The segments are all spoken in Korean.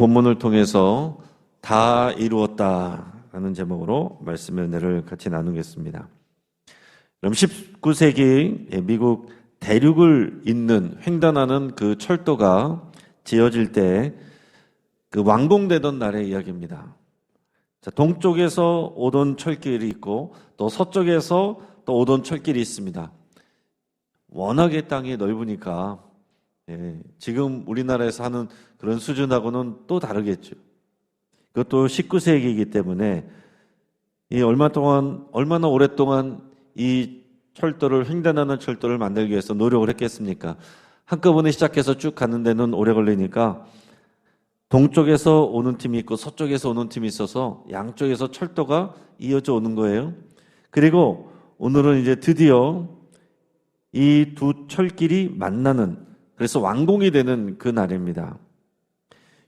본문을 통해서 다 이루었다라는 제목으로 말씀의 은혜를 같이 나누겠습니다. 그럼 19세기 미국 대륙을 잇는 횡단하는 그 철도가 지어질 때 그 완공되던 날의 이야기입니다. 자, 동쪽에서 오던 철길이 있고 또 서쪽에서 또 오던 철길이 있습니다. 워낙에 땅이 넓으니까 지금 우리나라에서 하는 그런 수준하고는 또 다르겠죠. 그것도 19세기이기 때문에 얼마나 오랫동안 이 철도를 횡단하는 철도를 만들기 위해서 노력을 했겠습니까? 한꺼번에 시작해서 쭉 가는 데는 오래 걸리니까 동쪽에서 오는 팀이 있고 서쪽에서 오는 팀이 있어서 양쪽에서 철도가 이어져 오는 거예요. 그리고 오늘은 이제 드디어 이 두 철길이 만나는, 그래서 완공이 되는 그 날입니다.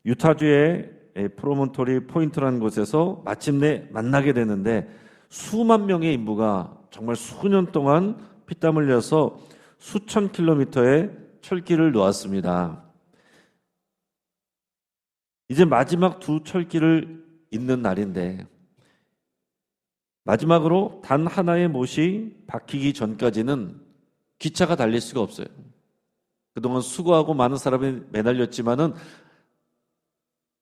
유타주의 프로몬토리 포인트라는 곳에서 마침내 만나게 되는데 수만 명의 인부가 정말 수년 동안 피땀 흘려서 수천 킬로미터의 철길을 놓았습니다. 이제 마지막 두 철길을 잇는 날인데 마지막으로 단 하나의 못이 박히기 전까지는 기차가 달릴 수가 없어요. 그동안 수고하고 많은 사람이 매달렸지만은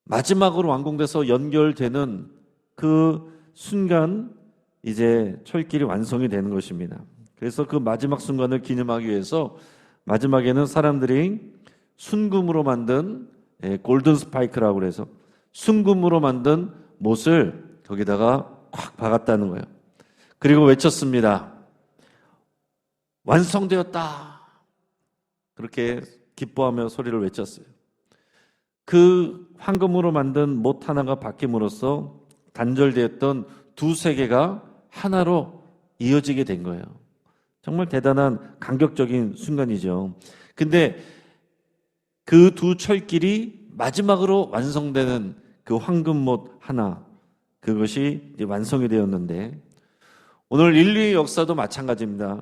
마지막으로 완공돼서 연결되는 그 순간 이제 철길이 완성이 되는 것입니다. 그래서 그 마지막 순간을 기념하기 위해서 마지막에는 사람들이 순금으로 만든 골든 스파이크라고 그래서 순금으로 만든 못을 거기다가 콱 박았다는 거예요. 그리고 외쳤습니다. 완성되었다. 그렇게 기뻐하며 소리를 외쳤어요. 그 황금으로 만든 못 하나가 박힘으로써 단절되었던 두 세계가 하나로 이어지게 된 거예요. 정말 대단한 감격적인 순간이죠. 근데 그 두 철길이 마지막으로 완성되는 그 황금못 하나, 그것이 이제 완성이 되었는데 오늘 인류의 역사도 마찬가지입니다.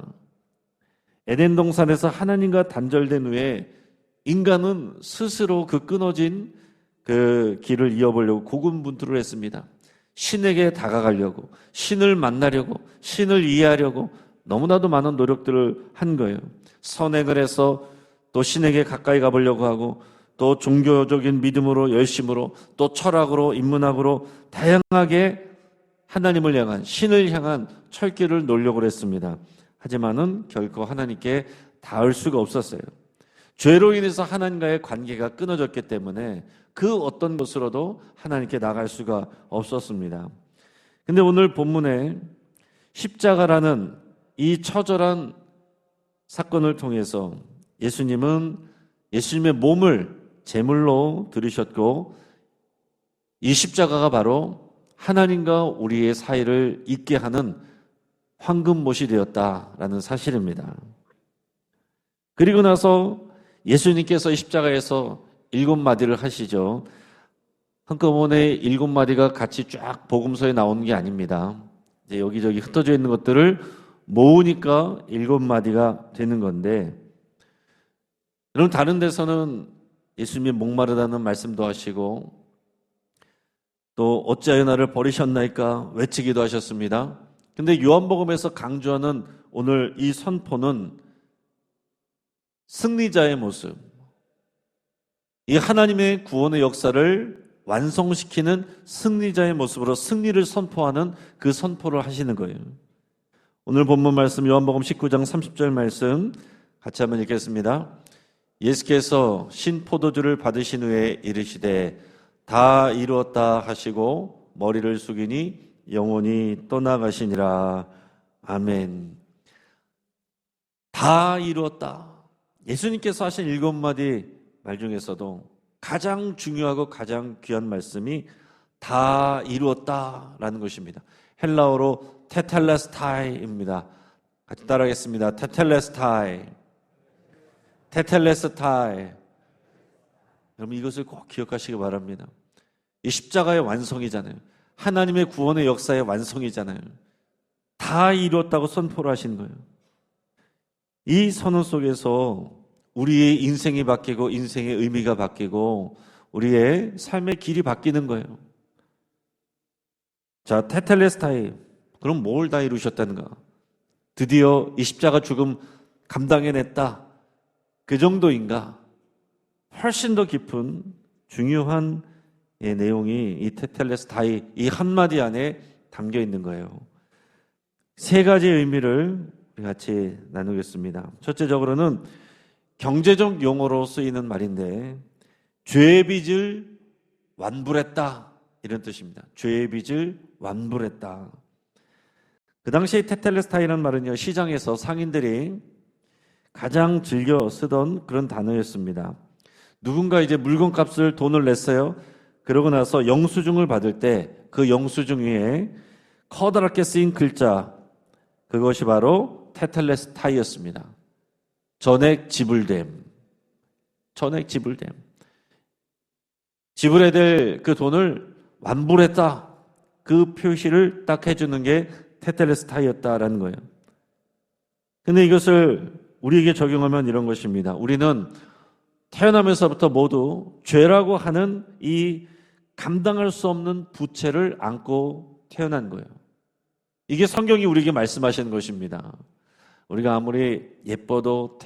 에덴 동산에서 하나님과 단절된 후에 인간은 스스로 그 끊어진 그 길을 이어보려고 고군분투를 했습니다. 신에게 다가가려고, 신을 만나려고, 신을 이해하려고 너무나도 많은 노력들을 한 거예요. 선행을 해서 또 신에게 가까이 가보려고 하고 또 종교적인 믿음으로, 열심으로, 또 철학으로, 인문학으로 다양하게 하나님을 향한, 신을 향한 철길을 놓으려고 했습니다. 하지만은 결코 하나님께 닿을 수가 없었어요. 죄로 인해서 하나님과의 관계가 끊어졌기 때문에 그 어떤 것으로도 하나님께 나갈 수가 없었습니다. 근데 오늘 본문에 십자가라는 이 처절한 사건을 통해서 예수님의 몸을 제물로 드리셨고 이 십자가가 바로 하나님과 우리의 사이를 잇게 하는 황금못이 되었다라는 사실입니다. 그리고 나서 예수님께서 이 십자가에서 7마디를 하시죠. 한꺼번에 7마디가 같이 쫙 복음서에 나오는 게 아닙니다. 이제 여기저기 흩어져 있는 것들을 모으니까 7마디가 되는 건데, 여러분 다른 데서는 예수님이 목마르다는 말씀도 하시고 또 어찌하여 나를 버리셨나이까 외치기도 하셨습니다. 근데 요한복음에서 강조하는 오늘 이 선포는 승리자의 모습, 이 하나님의 구원의 역사를 완성시키는 승리자의 모습으로 승리를 선포하는 그 선포를 하시는 거예요. 오늘 본문 말씀 요한복음 19장 30절 말씀 같이 한번 읽겠습니다. 예수께서 신포도주를 받으신 후에 이르시되 다 이루었다 하시고 머리를 숙이니 영원히 떠나가시니라. 아멘. 다 이루었다. 예수님께서 하신 7마디 말 중에서도 가장 중요하고 가장 귀한 말씀이 다 이루었다라는 것입니다. 헬라어로 테텔레스타이입니다. 같이 따라하겠습니다. 테텔레스타이. 테텔레스타이. 여러분 이것을 꼭 기억하시기 바랍니다. 이 십자가의 완성이잖아요. 하나님의 구원의 역사의 완성이잖아요. 다 이루었다고 선포를 하신 거예요. 이 선언 속에서 우리의 인생이 바뀌고 인생의 의미가 바뀌고 우리의 삶의 길이 바뀌는 거예요. 자, 테텔레스타이. 그럼 뭘 다 이루셨다는가? 드디어 이 십자가 죽음 감당해냈다. 그 정도인가? 훨씬 더 깊은 중요한 내용이 이 테텔레스타이 이 한마디 안에 담겨 있는 거예요. 세 가지의 의미를 같이 나누겠습니다. 첫째적으로는 경제적 용어로 쓰이는 말인데 죄의 빚을 완불했다 이런 뜻입니다. 죄의 빚을 완불했다. 그 당시에 테텔레스타이라는 말은요, 시장에서 상인들이 가장 즐겨 쓰던 그런 단어였습니다. 누군가 이제 물건값을 돈을 냈어요. 그러고 나서 영수증을 받을 때 그 영수증 위에 커다랗게 쓰인 글자, 그것이 바로 테텔레스타이였습니다. 전액 지불됨. 전액 지불됨. 지불해야 될 그 돈을 완불했다. 그 표시를 딱 해주는 게 테텔레스타이였다라는 거예요. 근데 이것을 우리에게 적용하면 이런 것입니다. 우리는 태어나면서부터 모두 죄라고 하는 이 감당할 수 없는 부채를 안고 태어난 거예요. 이게 성경이 우리에게 말씀하시는 것입니다. 우리가 아무리 예뻐도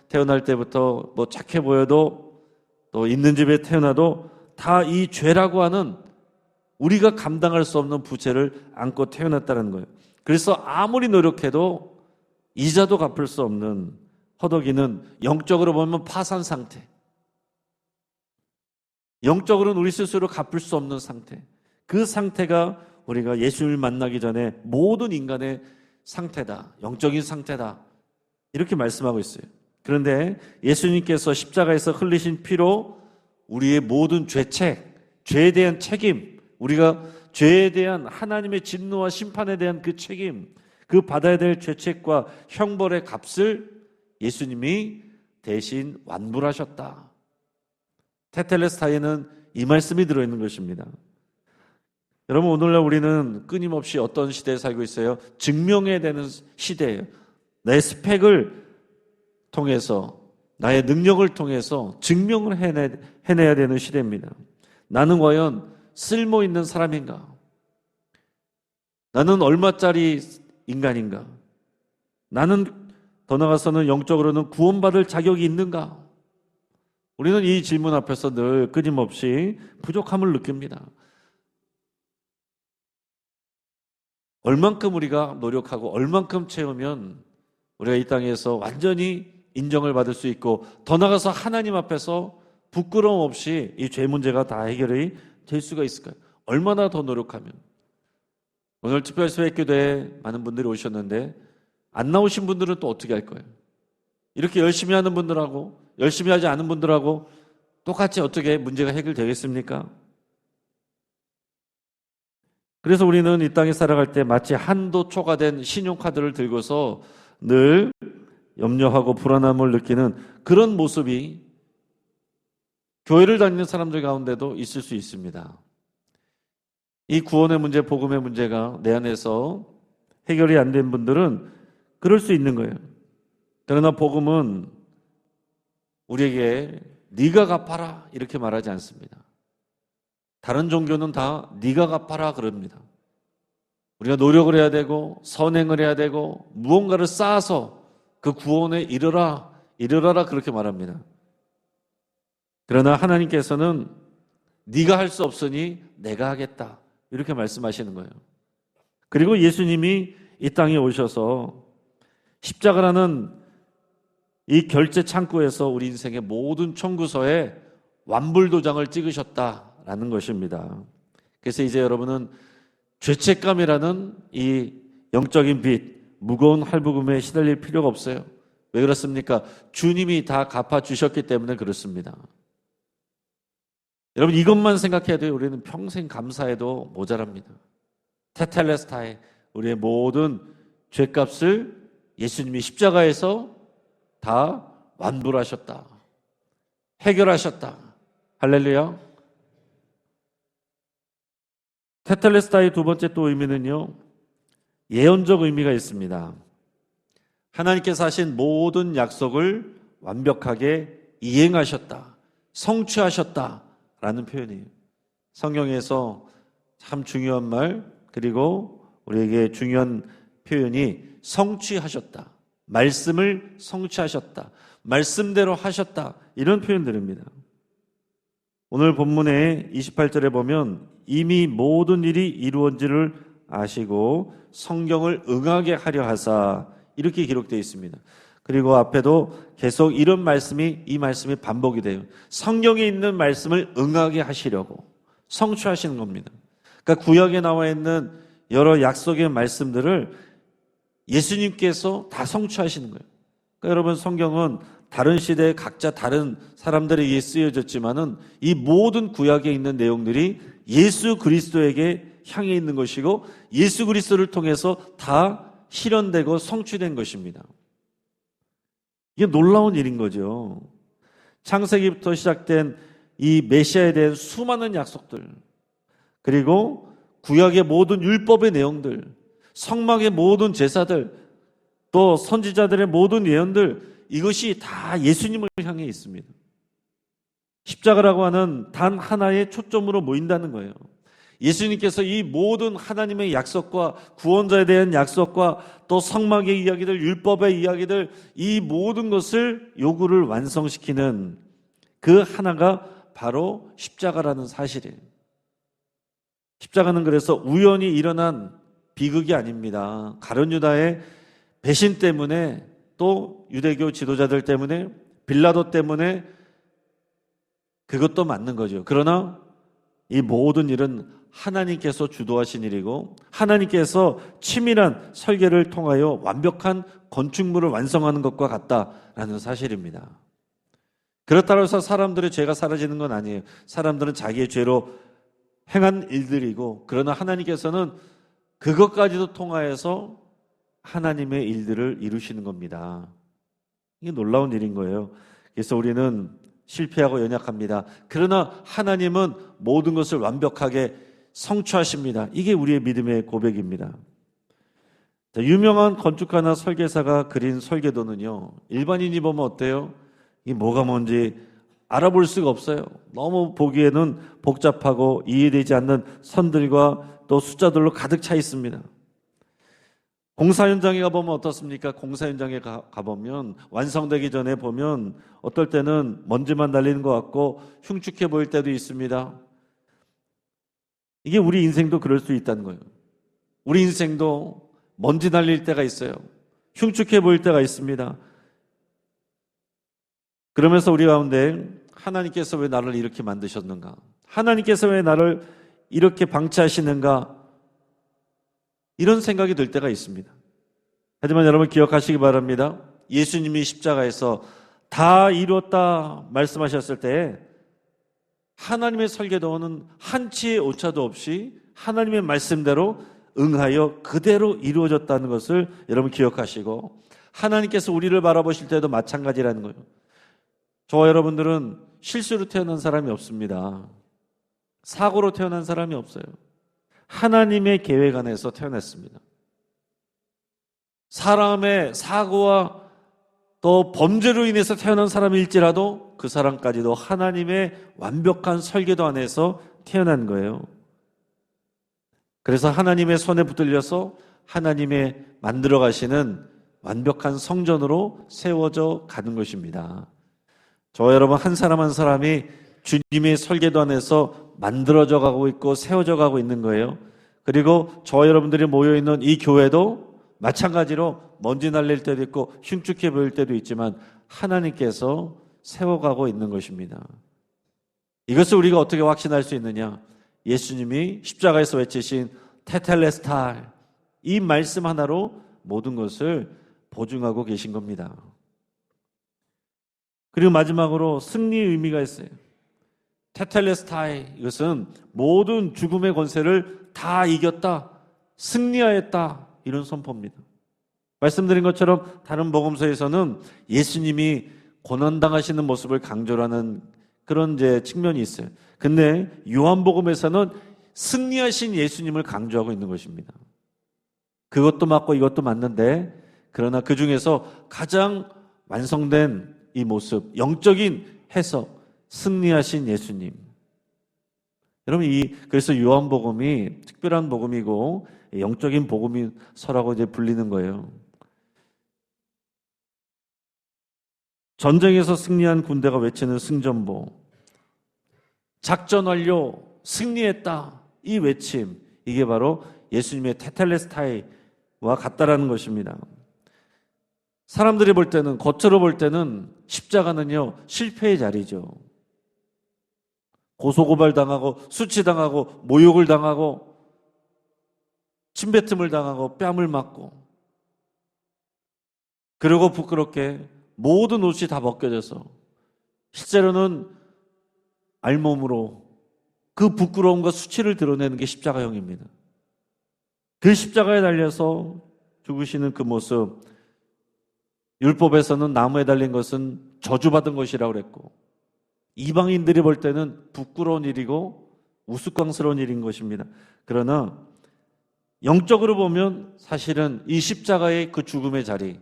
태어날 때부터 뭐 착해 보여도 또 있는 집에 태어나도 다 이 죄라고 하는 우리가 감당할 수 없는 부채를 안고 태어났다는 거예요. 그래서 아무리 노력해도 이자도 갚을 수 없는 허덕이는 영적으로 보면 파산 상태. 영적으로는 우리 스스로 갚을 수 없는 상태. 그 상태가 우리가 예수님을 만나기 전에 모든 인간의 상태다. 영적인 상태다. 이렇게 말씀하고 있어요. 그런데 예수님께서 십자가에서 흘리신 피로 우리의 모든 죄책, 죄에 대한 책임, 우리가 죄에 대한 하나님의 진노와 심판에 대한 그 책임, 그 받아야 될 죄책과 형벌의 값을 예수님이 대신 완불하셨다. 테텔레스타이는 이 말씀이 들어있는 것입니다. 여러분, 오늘날 우리는 끊임없이 어떤 시대에 살고 있어요? 증명해야 되는 시대예요. 내 스펙을 통해서, 나의 능력을 통해서 증명을 해내야 되는 시대입니다. 나는 과연 쓸모 있는 사람인가? 나는 얼마짜리 인간인가? 나는 더 나아가서는 영적으로는 구원받을 자격이 있는가? 우리는 이 질문 앞에서 늘 끊임없이 부족함을 느낍니다. 얼만큼 우리가 노력하고 얼만큼 채우면 우리가 이 땅에서 완전히 인정을 받을 수 있고 더 나아가서 하나님 앞에서 부끄러움 없이 이 죄 문제가 다 해결이 될 수가 있을까요? 얼마나 더 노력하면. 오늘 특별수회교대에 많은 분들이 오셨는데 안 나오신 분들은 또 어떻게 할 거예요? 이렇게 열심히 하는 분들하고 열심히 하지 않은 분들하고 똑같이 어떻게 문제가 해결되겠습니까? 그래서 우리는 이 땅에 살아갈 때 마치 한도 초과된 신용카드를 들고서 늘 염려하고 불안함을 느끼는 그런 모습이 교회를 다니는 사람들 가운데도 있을 수 있습니다. 이 구원의 문제, 복음의 문제가 내 안에서 해결이 안 된 분들은 그럴 수 있는 거예요. 그러나 복음은 우리에게 네가 갚아라 이렇게 말하지 않습니다. 다른 종교는 다 네가 갚아라 그럽니다. 우리가 노력을 해야 되고 선행을 해야 되고 무언가를 쌓아서 그 구원에 이르러라 그렇게 말합니다. 그러나 하나님께서는 네가 할 수 없으니 내가 하겠다 이렇게 말씀하시는 거예요. 그리고 예수님이 이 땅에 오셔서 십자가라는 이 결제 창구에서 우리 인생의 모든 청구서에 완불 도장을 찍으셨다라는 것입니다. 그래서 이제 여러분은 죄책감이라는 이 영적인 빚, 무거운 할부금에 시달릴 필요가 없어요. 왜 그렇습니까? 주님이 다 갚아주셨기 때문에 그렇습니다. 여러분, 이것만 생각해야 돼요. 우리는 평생 감사해도 모자랍니다. 테텔레스타이, 우리의 모든 죄값을 예수님이 십자가에서 다 완불하셨다. 해결하셨다. 할렐루야. 테텔레스타의 두 번째 또 의미는요, 예언적 의미가 있습니다. 하나님께서 하신 모든 약속을 완벽하게 이행하셨다. 성취하셨다. 라는 표현이에요. 성경에서 참 중요한 말, 그리고 우리에게 중요한 표현이 성취하셨다. 말씀을 성취하셨다. 말씀대로 하셨다. 이런 표현들입니다. 오늘 본문의 28절에 보면 이미 모든 일이 이루어진지를 아시고 성경을 응하게 하려 하사 이렇게 기록되어 있습니다. 그리고 앞에도 계속 이런 말씀이 이 말씀이 반복이 돼요. 성경에 있는 말씀을 응하게 하시려고 성취하시는 겁니다. 그러니까 구약에 나와 있는 여러 약속의 말씀들을 예수님께서 다 성취하시는 거예요. 그러니까 여러분 성경은 다른 시대에 각자 다른 사람들에게 쓰여졌지만은 이 모든 구약에 있는 내용들이 예수 그리스도에게 향해 있는 것이고 예수 그리스도를 통해서 다 실현되고 성취된 것입니다. 이게 놀라운 일인 거죠. 창세기부터 시작된 이 메시아에 대한 수많은 약속들, 그리고 구약의 모든 율법의 내용들, 성막의 모든 제사들, 또 선지자들의 모든 예언들, 이것이 다 예수님을 향해 있습니다. 십자가라고 하는 단 하나의 초점으로 모인다는 거예요. 예수님께서 이 모든 하나님의 약속과 구원자에 대한 약속과 또 성막의 이야기들, 율법의 이야기들, 이 모든 것을 요구를 완성시키는 그 하나가 바로 십자가라는 사실이에요. 십자가는 그래서 우연히 일어난 비극이 아닙니다. 가룟 유다의 배신 때문에, 또 유대교 지도자들 때문에, 빌라도 때문에, 그것도 맞는 거죠. 그러나 이 모든 일은 하나님께서 주도하신 일이고 하나님께서 치밀한 설계를 통하여 완벽한 건축물을 완성하는 것과 같다라는 사실입니다. 그렇다고 해서 사람들의 죄가 사라지는 건 아니에요. 사람들은 자기의 죄로 행한 일들이고, 그러나 하나님께서는 그것까지도 통하여서 하나님의 일들을 이루시는 겁니다. 이게 놀라운 일인 거예요. 그래서 우리는 실패하고 연약합니다. 그러나 하나님은 모든 것을 완벽하게 성취하십니다. 이게 우리의 믿음의 고백입니다. 자, 유명한 건축가나 설계사가 그린 설계도는요, 일반인이 보면 어때요? 이게 뭐가 뭔지 알아볼 수가 없어요. 너무 보기에는 복잡하고 이해되지 않는 선들과 또 숫자들로 가득 차 있습니다. 공사 현장에 가보면 어떻습니까? 공사 현장에 가보면 완성되기 전에 보면 어떨 때는 먼지만 날리는 것 같고 흉측해 보일 때도 있습니다. 이게 우리 인생도 그럴 수 있다는 거예요. 우리 인생도 먼지 날릴 때가 있어요. 흉측해 보일 때가 있습니다. 그러면서 우리 가운데 하나님께서 왜 나를 이렇게 만드셨는가? 하나님께서 왜 나를 이렇게 방치하시는가? 이런 생각이 들 때가 있습니다. 하지만 여러분 기억하시기 바랍니다. 예수님이 십자가에서 다 이루었다 말씀하셨을 때 하나님의 설계도는 한치의 오차도 없이 하나님의 말씀대로 응하여 그대로 이루어졌다는 것을 여러분 기억하시고, 하나님께서 우리를 바라보실 때도 마찬가지라는 거예요. 저와 여러분들은 실수로 태어난 사람이 없습니다. 사고로 태어난 사람이 없어요. 하나님의 계획 안에서 태어났습니다. 사람의 사고와 또 범죄로 인해서 태어난 사람일지라도 그 사람까지도 하나님의 완벽한 설계도 안에서 태어난 거예요. 그래서 하나님의 손에 붙들려서 하나님의 만들어 가시는 완벽한 성전으로 세워져 가는 것입니다. 저와 여러분 한 사람 한 사람이 주님의 설계도 안에서 만들어져 가고 있고 세워져 가고 있는 거예요. 그리고 저와 여러분들이 모여있는 이 교회도 마찬가지로 먼지 날릴 때도 있고 흉측해 보일 때도 있지만 하나님께서 세워가고 있는 것입니다. 이것을 우리가 어떻게 확신할 수 있느냐? 예수님이 십자가에서 외치신 테텔레스타이, 이 말씀 하나로 모든 것을 보증하고 계신 겁니다. 그리고 마지막으로 승리의 의미가 있어요. 테텔레스타이, 이것은 모든 죽음의 권세를 다 이겼다, 승리하였다, 이런 선포입니다. 말씀드린 것처럼 다른 복음서에서는 예수님이 고난당하시는 모습을 강조를 하는 그런 이제 측면이 있어요. 근데 요한복음에서는 승리하신 예수님을 강조하고 있는 것입니다. 그것도 맞고 이것도 맞는데, 그러나 그 중에서 가장 완성된 이 모습, 영적인 해석, 승리하신 예수님, 여러분, 그래서 요한복음이 특별한 복음이고 영적인 복음서라고 이제 불리는 거예요. 전쟁에서 승리한 군대가 외치는 승전보, 작전 완료, 승리했다, 이 외침, 이게 바로 예수님의 테텔레스타이와 같다라는 것입니다. 사람들이 볼 때는, 겉으로 볼 때는 십자가는요, 실패의 자리죠. 고소고발당하고 수치당하고 모욕을 당하고 침뱉음을 당하고 뺨을 맞고, 그리고 부끄럽게 모든 옷이 다 벗겨져서 실제로는 알몸으로 그 부끄러움과 수치를 드러내는 게 십자가형입니다. 그 십자가에 달려서 죽으시는 그 모습, 율법에서는 나무에 달린 것은 저주받은 것이라고 그랬고, 이방인들이 볼 때는 부끄러운 일이고 우스꽝스러운 일인 것입니다. 그러나 영적으로 보면 사실은 이 십자가의 그 죽음의 자리,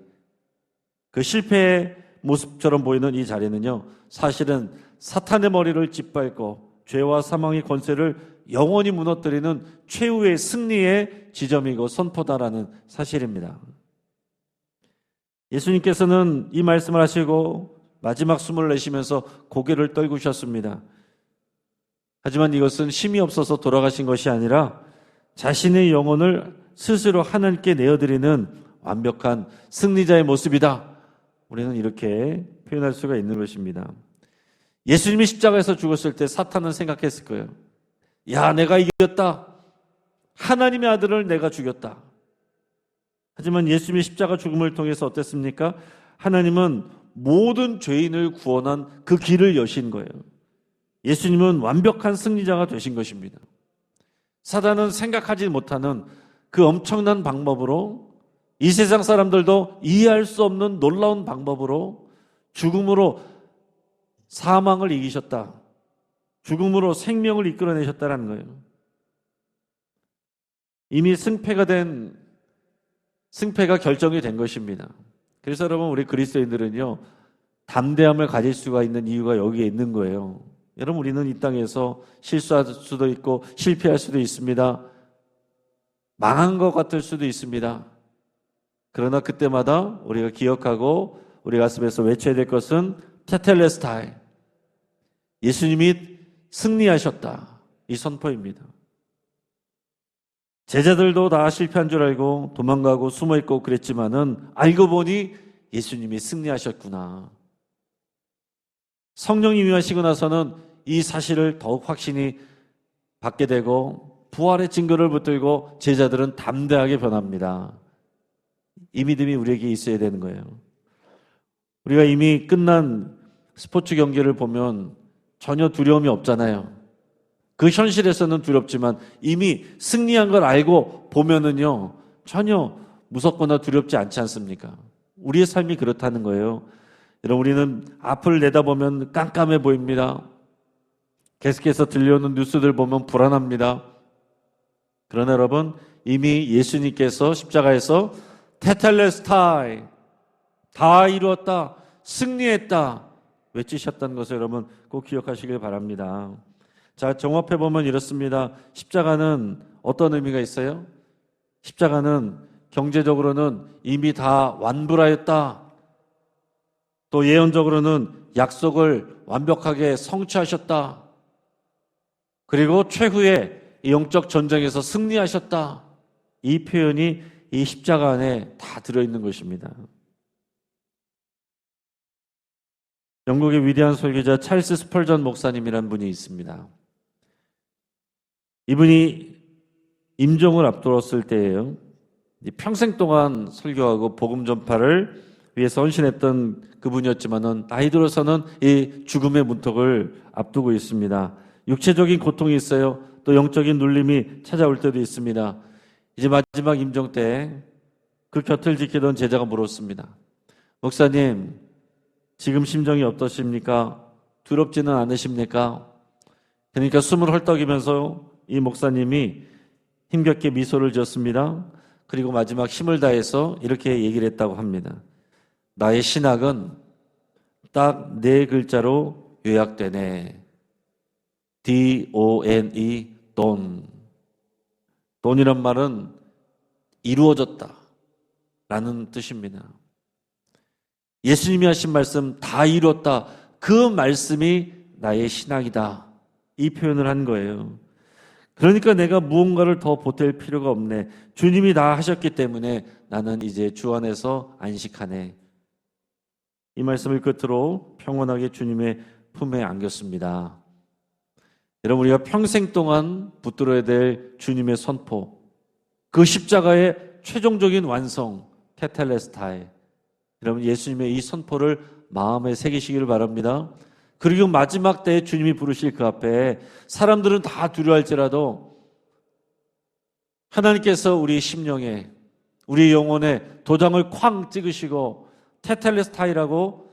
그 실패의 모습처럼 보이는 이 자리는요, 사실은 사탄의 머리를 짓밟고 죄와 사망의 권세를 영원히 무너뜨리는 최후의 승리의 지점이고 선포다라는 사실입니다. 예수님께서는 이 말씀을 하시고 마지막 숨을 내쉬면서 고개를 떨구셨습니다. 하지만 이것은 힘이 없어서 돌아가신 것이 아니라 자신의 영혼을 스스로 하나님께 내어드리는 완벽한 승리자의 모습이다. 우리는 이렇게 표현할 수가 있는 것입니다. 예수님이 십자가에서 죽었을 때 사탄은 생각했을 거예요. 야, 내가 이겼다. 하나님의 아들을 내가 죽였다. 하지만 예수님의 십자가 죽음을 통해서 어땠습니까? 하나님은 모든 죄인을 구원한 그 길을 여신 거예요. 예수님은 완벽한 승리자가 되신 것입니다. 사단은 생각하지 못하는 그 엄청난 방법으로, 이 세상 사람들도 이해할 수 없는 놀라운 방법으로 죽음으로 사망을 이기셨다. 죽음으로 생명을 이끌어내셨다는 거예요. 이미 승패가 결정이 된 것입니다. 그래서 여러분, 우리 그리스도인들은요, 담대함을 가질 수가 있는 이유가 여기에 있는 거예요. 여러분, 우리는 이 땅에서 실수할 수도 있고 실패할 수도 있습니다. 망한 것 같을 수도 있습니다. 그러나 그때마다 우리가 기억하고 우리 가슴에서 외쳐야 될 것은 테텔레스타이, 예수님이 승리하셨다, 이 선포입니다. 제자들도 다 실패한 줄 알고 도망가고 숨어있고 그랬지만은 알고 보니 예수님이 승리하셨구나. 성령이 임하시고 나서는 이 사실을 더욱 확신이 받게 되고 부활의 증거를 붙들고 제자들은 담대하게 변합니다. 이 믿음이 우리에게 있어야 되는 거예요. 우리가 이미 끝난 스포츠 경기를 보면 전혀 두려움이 없잖아요. 그 현실에서는 두렵지만 이미 승리한 걸 알고 보면은요, 전혀 무섭거나 두렵지 않지 않습니까? 우리의 삶이 그렇다는 거예요. 여러분, 우리는 앞을 내다보면 깜깜해 보입니다. 계속해서 들려오는 뉴스들 보면 불안합니다. 그러나 여러분, 이미 예수님께서 십자가에서 테텔레스타이, 다 이루었다, 승리했다 외치셨다는 것을 여러분 꼭 기억하시길 바랍니다. 자, 종합해 보면 이렇습니다. 십자가는 어떤 의미가 있어요? 십자가는 경제적으로는 이미 다 완불하였다. 또 예언적으로는 약속을 완벽하게 성취하셨다. 그리고 최후의 영적 전쟁에서 승리하셨다. 이 표현이 이 십자가 안에 다 들어있는 것입니다. 영국의 위대한 설교자 찰스 스펄전 목사님이라는 분이 있습니다. 이분이 임종을 앞두었을 때예요. 평생 동안 설교하고 복음 전파를 위해서 헌신했던 그분이었지만은 나이 들어서는 이 죽음의 문턱을 앞두고 있습니다. 육체적인 고통이 있어요. 또 영적인 눌림이 찾아올 때도 있습니다. 이제 마지막 임종 때 그 곁을 지키던 제자가 물었습니다. 목사님, 지금 심정이 어떠십니까? 두렵지는 않으십니까? 그러니까 숨을 헐떡이면서 이 목사님이 힘겹게 미소를 지었습니다. 그리고 마지막 힘을 다해서 이렇게 얘기를 했다고 합니다. 나의 신학은 딱 4글자로 요약되네. D-O-N-E, 돈. 돈이란 말은 이루어졌다 라는 뜻입니다. 예수님이 하신 말씀 다 이뤘다. 그 말씀이 나의 신앙이다. 이 표현을 한 거예요. 그러니까 내가 무언가를 더 보탤 필요가 없네. 주님이 다 하셨기 때문에 나는 이제 주 안에서 안식하네. 이 말씀을 끝으로 평온하게 주님의 품에 안겼습니다. 여러분, 우리가 평생 동안 붙들어야 될 주님의 선포, 그 십자가의 최종적인 완성, 테텔레스타이. 여러분, 예수님의 이 선포를 마음에 새기시기를 바랍니다. 그리고 마지막 때에 주님이 부르실 그 앞에 사람들은 다 두려워할지라도 하나님께서 우리 심령에, 우리 영혼에 도장을 쾅 찍으시고 테텔레스타이라고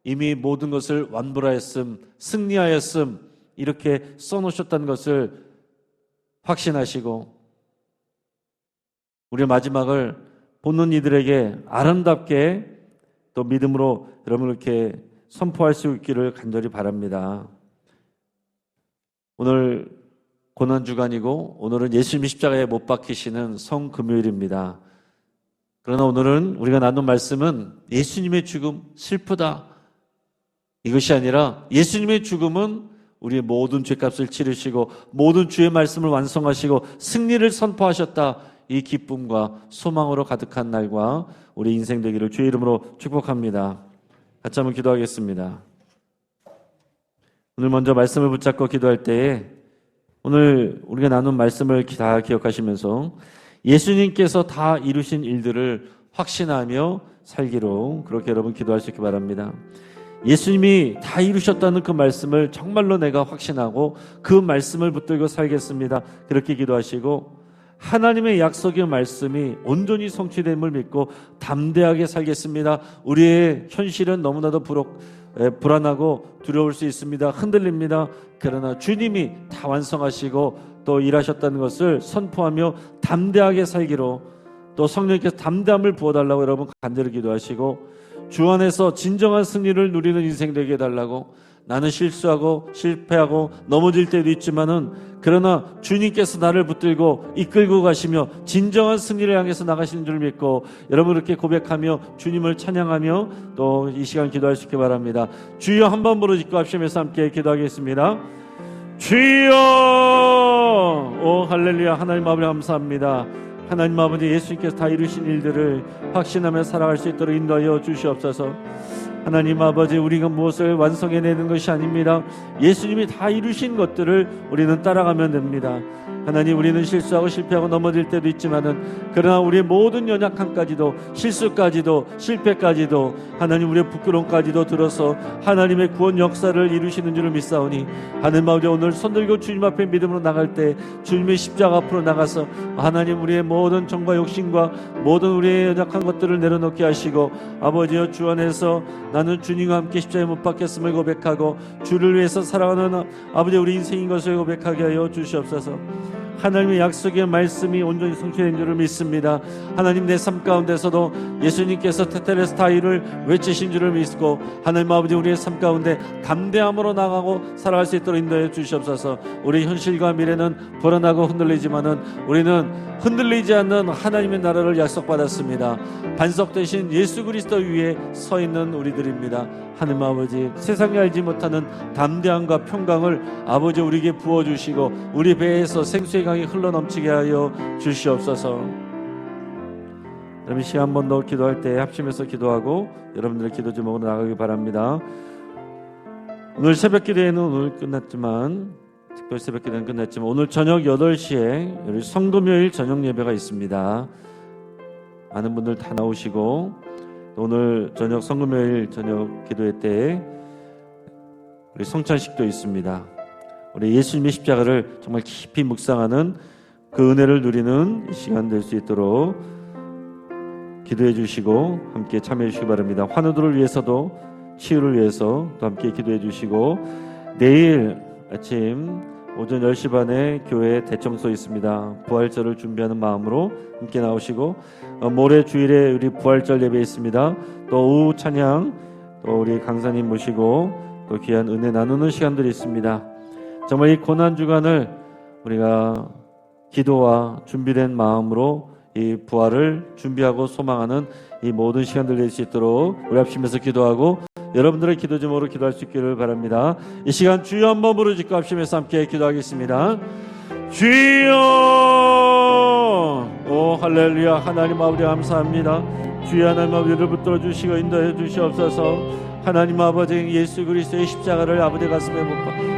이미 모든 것을 완불하였음, 승리하였음 이렇게 써놓으셨다는 것을 확신하시고 우리의 마지막을 보는 이들에게 아름답게 또 믿음으로 여러분 이렇게 선포할 수 있기를 간절히 바랍니다. 오늘 고난주간이고 오늘은 예수님이 십자가에 못 박히시는 성금요일입니다. 그러나 오늘은 우리가 나눈 말씀은 예수님의 죽음 슬프다 이것이 아니라 예수님의 죽음은 우리의 모든 죄값을 치르시고 모든 주의 말씀을 완성하시고 승리를 선포하셨다. 이 기쁨과 소망으로 가득한 날과 우리 인생 되기를 주의 이름으로 축복합니다. 같이 한번 기도하겠습니다. 오늘 먼저 말씀을 붙잡고 기도할 때에 오늘 우리가 나눈 말씀을 다 기억하시면서 예수님께서 다 이루신 일들을 확신하며 살기로 그렇게 여러분 기도할 수 있기 바랍니다. 예수님이 다 이루셨다는 그 말씀을 정말로 내가 확신하고 그 말씀을 붙들고 살겠습니다. 그렇게 기도하시고 하나님의 약속의 말씀이 온전히 성취됨을 믿고 담대하게 살겠습니다. 우리의 현실은 너무나도 불안하고 두려울 수 있습니다. 흔들립니다. 그러나 주님이 다 완성하시고 또 일하셨다는 것을 선포하며 담대하게 살기로 또 성령께서 담대함을 부어달라고 여러분 간절히 기도하시고 주 안에서 진정한 승리를 누리는 인생 되게 해달라고 나는 실수하고 실패하고 넘어질 때도 있지만은 그러나 주님께서 나를 붙들고 이끌고 가시며 진정한 승리를 향해서 나가시는 줄 믿고 여러분 이렇게 고백하며 주님을 찬양하며 또 이 시간 기도할 수 있게 바랍니다. 주여 한번 부르짖고 합심해서 함께 기도하겠습니다. 주여 오 할렐루야. 하나님 아버지 감사합니다. 하나님 아버지 예수님께서 다 이루신 일들을 확신하며 살아갈 수 있도록 인도하여 주시옵소서. 하나님 아버지 우리가 무엇을 완성해내는 것이 아닙니다. 예수님이 다 이루신 것들을 우리는 따라가면 됩니다. 하나님 우리는 실수하고 실패하고 넘어질 때도 있지만은 그러나 우리의 모든 연약함까지도 실수까지도 실패까지도 하나님 우리의 부끄러움까지도 들어서 하나님의 구원 역사를 이루시는 줄을 믿사오니 하나님 아버지 오늘 손들고 주님 앞에 믿음으로 나갈 때 주님의 십자가 앞으로 나가서 하나님 우리의 모든 정과 욕심과 모든 우리의 연약한 것들을 내려놓게 하시고 아버지여 주 안에서 나는 주님과 함께 십자가에 못 박혔음을 고백하고 주를 위해서 살아가는 아버지 우리 인생인 것을 고백하게 하여 주시옵소서. 하나님의 약속의 말씀이 온전히 성취된 줄을 믿습니다. 하나님 내 삶 가운데서도 예수님께서 테텔레스타이를 외치신 줄을 믿고 하나님 아버지 우리의 삶 가운데 담대함으로 나가고 살아갈 수 있도록 인도해 주시옵소서. 우리 현실과 미래는 불안하고 흔들리지만은 우리는 흔들리지 않는 하나님의 나라를 약속받았습니다. 반석 대신 예수 그리스도 위에 서 있는 우리들입니다. 하나님 아버지 세상이 알지 못하는 담대함과 평강을 아버지 우리에게 부어주시고 우리 배에서 생수의 강이 흘러넘치게 하여 주시옵소서. 여러분 시간 한 번 더 기도할 때 합심해서 기도하고 여러분들의 기도 제목으로 나가기 바랍니다. 오늘 새벽 기도회는 오늘 끝났지만 특별 새벽 기도는 끝났지만 오늘 저녁 8시에 우리 성금요일 저녁 예배가 있습니다. 많은 분들 다 나오시고 오늘 저녁 성금요일 저녁 기도회 때 우리 성찬식도 있습니다. 우리 예수님의 십자가를 정말 깊이 묵상하는 그 은혜를 누리는 시간 될 수 있도록 기도해 주시고 함께 참여해 주시기 바랍니다. 환우들을 위해서도 치유를 위해서 또 함께 기도해 주시고 내일 아침 오전 10시 반에 교회 대청소 있습니다. 부활절을 준비하는 마음으로 함께 나오시고 모레 주일에 우리 부활절 예배 있습니다. 또 오후 찬양 또 우리 강사님 모시고 또 귀한 은혜 나누는 시간들이 있습니다. 정말 이 고난 주간을 우리가 기도와 준비된 마음으로 이 부활을 준비하고 소망하는 이 모든 시간들 낼 수 있도록 우리 합심해서 기도하고 여러분들의 기도 제목으로 기도할 수 있기를 바랍니다. 이 시간 주여 한번 부르짖고 합심해서 함께 기도하겠습니다. 주여, 오 할렐루야. 하나님 아버지 감사합니다. 주여 하나님 아버지를 붙들어 주시고 인도해 주시옵소서. 하나님 아버지 예수 그리스도의 십자가를 아버지 가슴에 못 박아